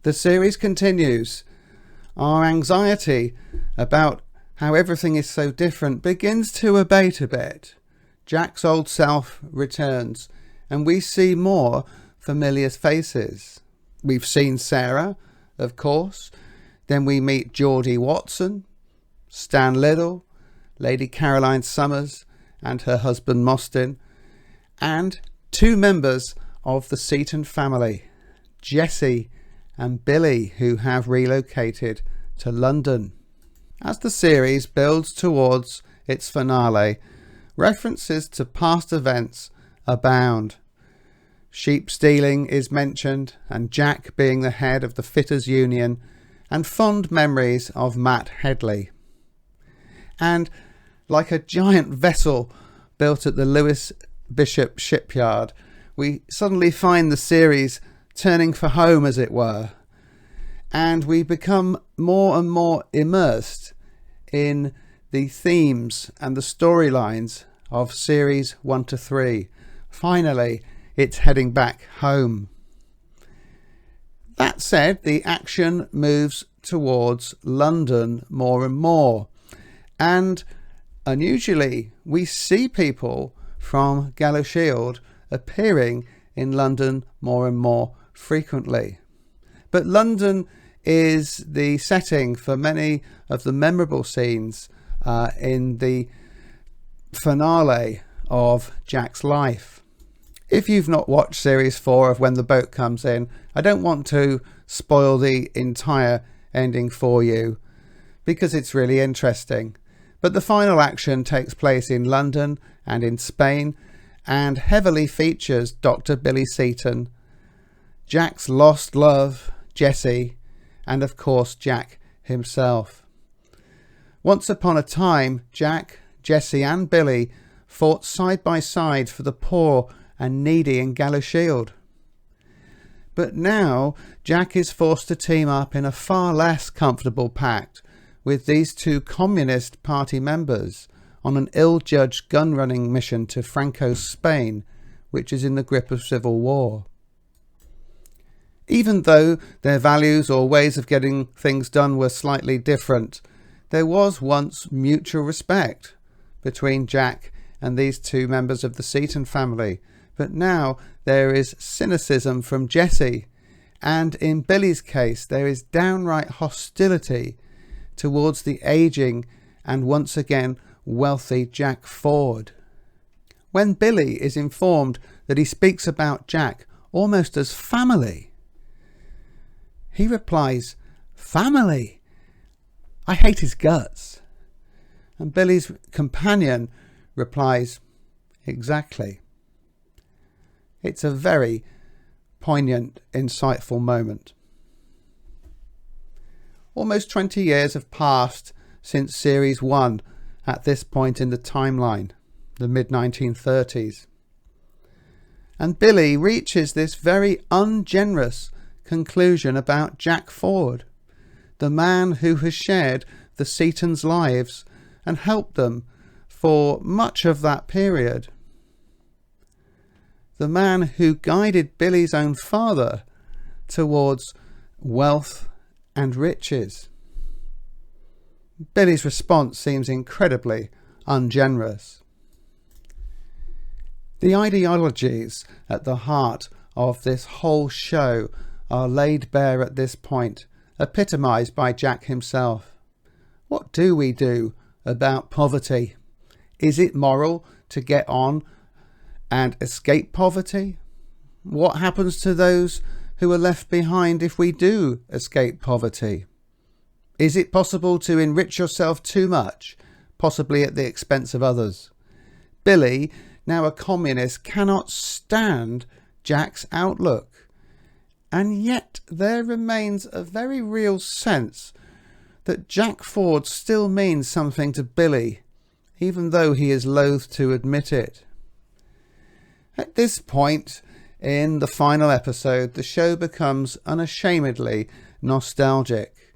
The series continues. Our anxiety about how everything is so different begins to abate a bit. Jack's old self returns, and we see more familiar faces. We've seen Sarah, of course. Then we meet Geordie Watson, Stan Liddell, Lady Caroline Summers and her husband Mostyn, and two members of the Seaton family, Jessie and Billy, who have relocated to London. As the series builds towards its finale, references to past events abound. Sheep stealing is mentioned, and Jack being the head of the Fitters Union, and fond memories of Matt Headley. And like a giant vessel built at the Lewis Bishop shipyard, we suddenly find the series turning for home, as it were, and we become more and more immersed in the themes and the storylines of series 1 to 3. Finally, it's heading back home. That said, the action moves towards London more and more, and unusually we see people from Galashield appearing in London more and more frequently. But London is the setting for many of the memorable scenes in the finale of Jack's life. If you've not watched series 4 of When the Boat Comes In, I don't want to spoil the entire ending for you because it's really interesting. But the final action takes place in London and in Spain, and heavily features Dr. Billy Seaton, Jack's lost love, Jessie, and of course Jack himself. Once upon a time, Jack, Jessie and Billy fought side by side for the poor and needy in Galashield. But now Jack is forced to team up in a far less comfortable pact with these two Communist Party members on an ill-judged gun-running mission to Franco's Spain, which is in the grip of civil war. Even though their values or ways of getting things done were slightly different, there was once mutual respect between Jack and these two members of the Seaton family, but now there is cynicism from Jessie, and in Billy's case there is downright hostility towards the ageing and once again wealthy Jack Ford. When Billy is informed that he speaks about Jack almost as family, he replies, "Family? I hate his guts." And Billy's companion replies, "Exactly." It's a very poignant, insightful moment. Almost 20 years have passed since Series 1 at this point in the timeline, the mid-1930s. And Billy reaches this very ungenerous conclusion about Jack Ford, the man who has shared the Seatons' lives and helped them for much of that period. The man who guided Billy's own father towards wealth and riches. Billy's response seems incredibly ungenerous. The ideologies at the heart of this whole show are laid bare at this point, epitomised by Jack himself. What do we do about poverty? Is it moral to get on and escape poverty? What happens to those who are left behind if we do escape poverty? Is it possible to enrich yourself too much, possibly at the expense of others? Billy, now a communist, cannot stand Jack's outlook. And yet there remains a very real sense that Jack Ford still means something to Billy, even though he is loath to admit it. At this point in the final episode, the show becomes unashamedly nostalgic.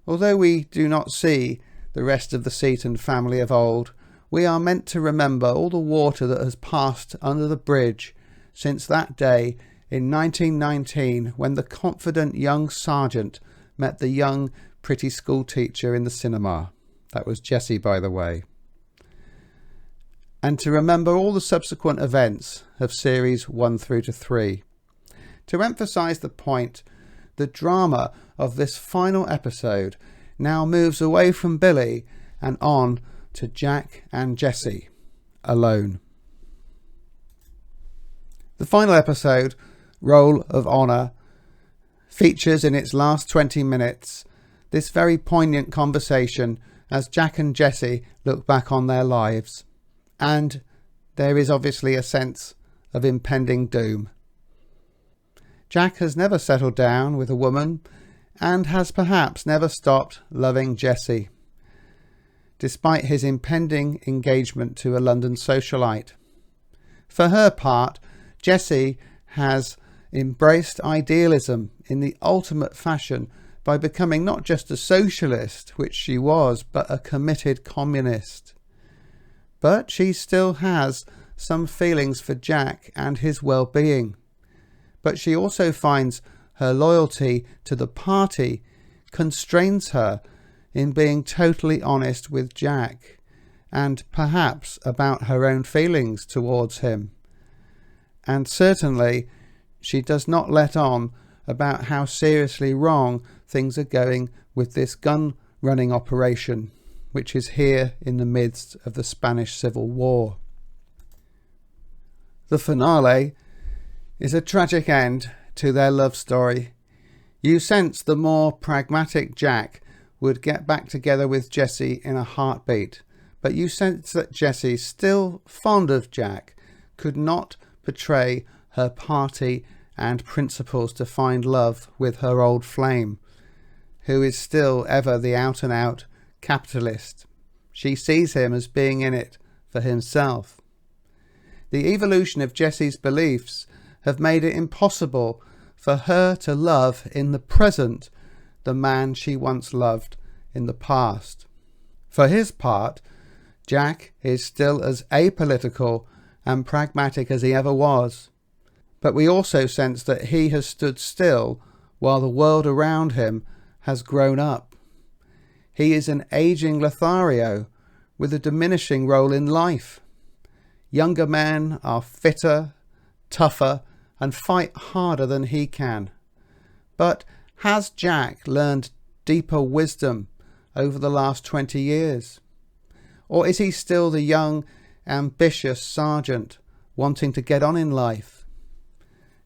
Although we do not see the rest of the Seaton family of old, we are meant to remember all the water that has passed under the bridge since that day in 1919 when the confident young sergeant met the young, pretty school teacher in the cinema. That was Jessie, by the way. And to remember all the subsequent events of series 1 through to 3. To emphasise the point, the drama of this final episode now moves away from Billy and on to Jack and Jessie alone. The final episode, Roll of Honour, features in its last 20 minutes this very poignant conversation as Jack and Jessie look back on their lives. And there is obviously a sense of impending doom. Jack has never settled down with a woman and has perhaps never stopped loving Jessie, despite his impending engagement to a London socialite. For her part, Jessie has embraced idealism in the ultimate fashion by becoming not just a socialist, which she was, but a committed communist. But she still has some feelings for Jack and his well-being. But she also finds her loyalty to the party constrains her in being totally honest with Jack, and perhaps about her own feelings towards him. And certainly she does not let on about how seriously wrong things are going with this gun running operation, which is here in the midst of the Spanish Civil War. The finale is a tragic end to their love story. You sense the more pragmatic Jack would get back together with Jessie in a heartbeat, but you sense that Jessie, still fond of Jack, could not betray her party and principles to find love with her old flame, who is still ever the out-and-out capitalist. She sees him as being in it for himself. The evolution of Jessie's beliefs have made it impossible for her to love in the present the man she once loved in the past. For his part, Jack is still as apolitical and pragmatic as he ever was, but we also sense that he has stood still while the world around him has grown up. He is an aging Lothario with a diminishing role in life. Younger men are fitter, tougher, and fight harder than he can. But has Jack learned deeper wisdom over the last 20 years? Or is he still the young, ambitious sergeant wanting to get on in life?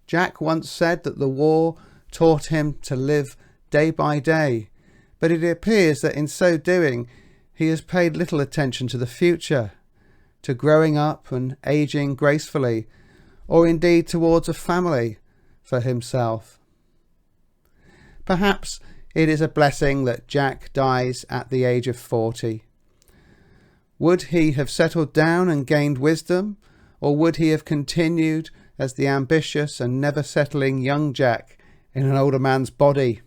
Jack once said that the war taught him to live day by day, but it appears that in so doing he has paid little attention to the future, to growing up and aging gracefully, or indeed towards a family for himself. Perhaps it is a blessing that Jack dies at the age of 40. Would he have settled down and gained wisdom, or would he have continued as the ambitious and never settling young Jack in an older man's body?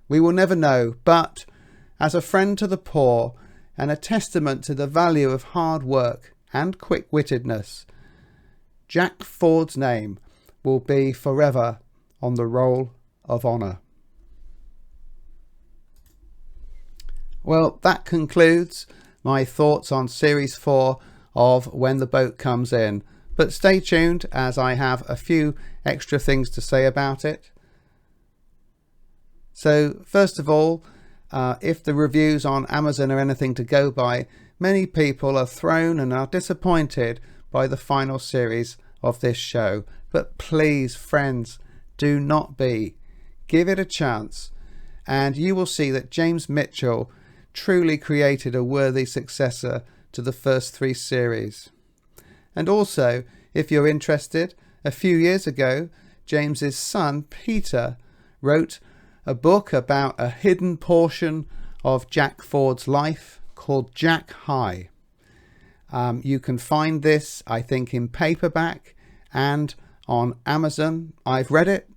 We will never know, but as a friend to the poor and a testament to the value of hard work and quick-wittedness, Jack Ford's name will be forever on the Roll of Honour. Well, that concludes my thoughts on Series 4 of When the Boat Comes In. But stay tuned, as I have a few extra things to say about it. So, first of all, if the reviews on Amazon are anything to go by, many people are thrown and are disappointed by the final series of this show. But please, friends, do not be. Give it a chance, and you will see that James Mitchell truly created a worthy successor to the first 3 series. And also, if you're interested, a few years ago, James's son, Peter, wrote a book about a hidden portion of Jack Ford's life called Jack High. You can find this, I think, in paperback and on Amazon. I've read it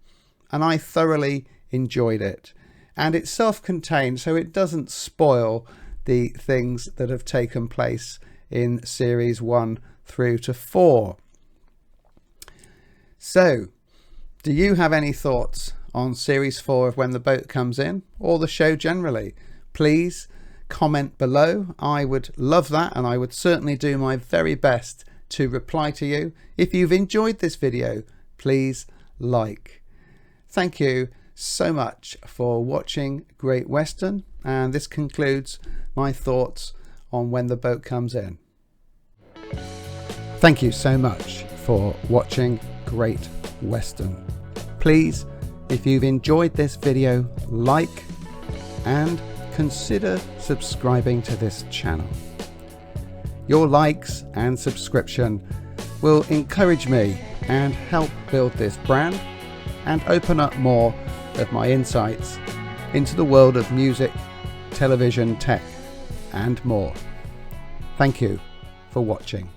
and I thoroughly enjoyed it. And it's self-contained, so it doesn't spoil the things that have taken place in series 1 through to 4. So, Do you have any thoughts on Series 4 of When the Boat Comes In, or the show generally? Please comment below. I would love that, and I would certainly do my very best to reply to you. If you've enjoyed this video, please like. Thank you so much for watching Great Western, and this concludes my thoughts on When the Boat Comes In. Thank you so much for watching Great Western. Please, if you've enjoyed this video, like and consider subscribing to this channel. Your likes and subscription will encourage me and help build this brand and open up more of my insights into the world of music, television, tech, and more. Thank you for watching.